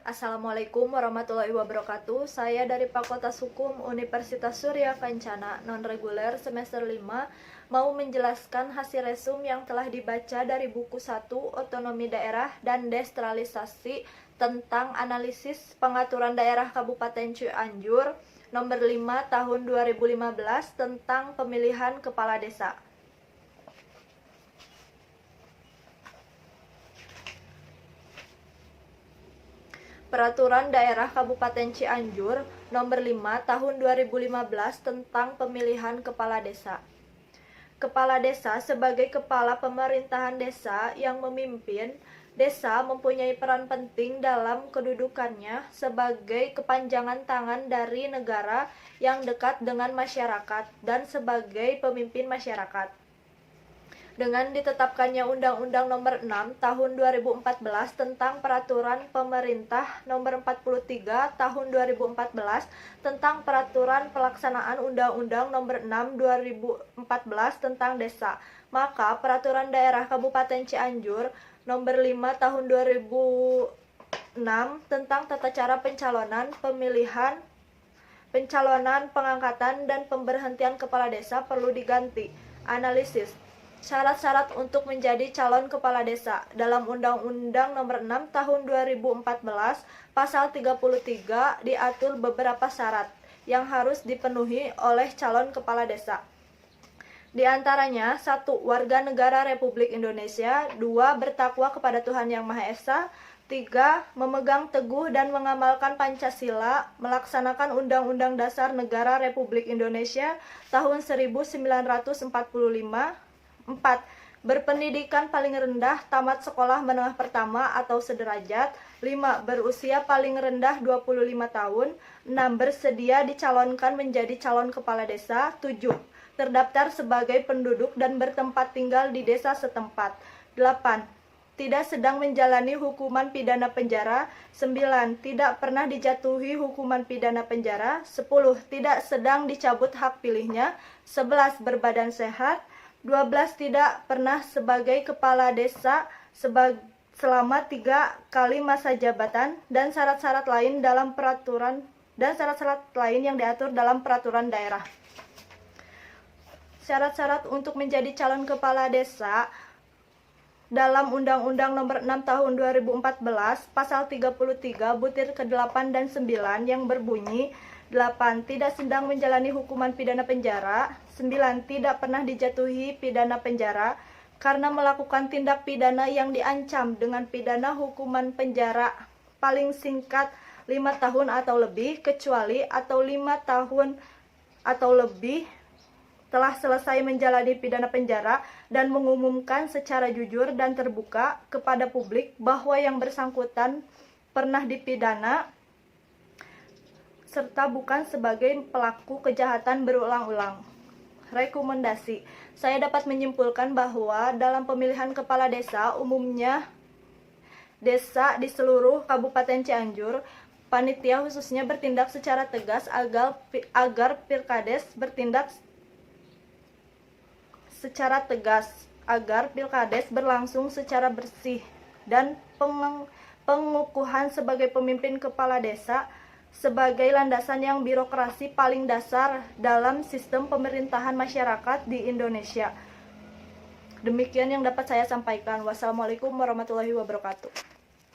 Assalamualaikum warahmatullahi wabarakatuh. Saya dari Fakultas Hukum Universitas Surya Kencana non-reguler semester 5 mau menjelaskan hasil resum yang telah dibaca dari buku 1 Otonomi Daerah dan Desentralisasi tentang analisis pengaturan daerah Kabupaten Cianjur nomor 5 tahun 2015 tentang pemilihan kepala desa. Peraturan Daerah Kabupaten Cianjur Nomor 5 Tahun 2015 tentang pemilihan kepala desa. Kepala desa sebagai kepala pemerintahan desa yang memimpin desa mempunyai peran penting dalam kedudukannya sebagai kepanjangan tangan dari negara yang dekat dengan masyarakat dan sebagai pemimpin masyarakat. Dengan ditetapkannya Undang-Undang Nomor 6 Tahun 2014 tentang Peraturan Pemerintah Nomor 43 Tahun 2014 tentang Peraturan Pelaksanaan Undang-Undang Nomor 6 2014 tentang Desa, maka Peraturan Daerah Kabupaten Cianjur Nomor 5 Tahun 2006 tentang Tata Cara Pencalonan, Pemilihan, Pencalonan, Pengangkatan, dan Pemberhentian Kepala Desa perlu diganti. Analisis syarat-syarat untuk menjadi calon kepala desa. Dalam Undang-Undang Nomor 6 Tahun 2014, Pasal 33 diatur beberapa syarat yang harus dipenuhi oleh calon kepala desa. Di antaranya, 1. Warga negara Republik Indonesia. 2. Bertakwa kepada Tuhan Yang Maha Esa. 3. Memegang teguh dan mengamalkan Pancasila, melaksanakan Undang-Undang Dasar Negara Republik Indonesia tahun 1945. 4. Berpendidikan paling rendah tamat sekolah menengah pertama atau sederajat. 5. Berusia paling rendah 25 tahun. 6. Bersedia dicalonkan menjadi calon kepala desa. 7. Terdaftar sebagai penduduk dan bertempat tinggal di desa setempat. 8. Tidak sedang menjalani hukuman pidana penjara. 9. Tidak pernah dijatuhi hukuman pidana penjara. 10. Tidak sedang dicabut hak pilihnya. 11. Berbadan sehat. 12. Tidak pernah sebagai kepala desa selama 3 kali masa jabatan dan syarat-syarat lain dalam peraturan dan syarat-syarat lain yang diatur dalam peraturan daerah. Syarat-syarat untuk menjadi calon kepala desa dalam Undang-Undang Nomor 6 Tahun 2014 Pasal 33 butir ke-8 dan 9 yang berbunyi 8. Tidak sedang menjalani hukuman pidana penjara. 9. Tidak pernah dijatuhi pidana penjara karena melakukan tindak pidana yang diancam dengan pidana hukuman penjara paling singkat 5 tahun atau lebih, kecuali atau 5 tahun atau lebih telah selesai menjalani pidana penjara dan mengumumkan secara jujur dan terbuka kepada publik bahwa yang bersangkutan pernah dipidana serta bukan sebagai pelaku kejahatan berulang-ulang. Rekomendasi. Saya dapat menyimpulkan bahwa dalam pemilihan kepala desa umumnya desa di seluruh Kabupaten Cianjur, panitia khususnya bertindak secara tegas agar Pilkades bertindak secara tegas agar Pilkades berlangsung secara bersih dan pengukuhan sebagai pemimpin kepala desa sebagai landasan yang birokrasi paling dasar dalam sistem pemerintahan masyarakat di Indonesia. Demikian yang dapat saya sampaikan. Wassalamualaikum warahmatullahi wabarakatuh.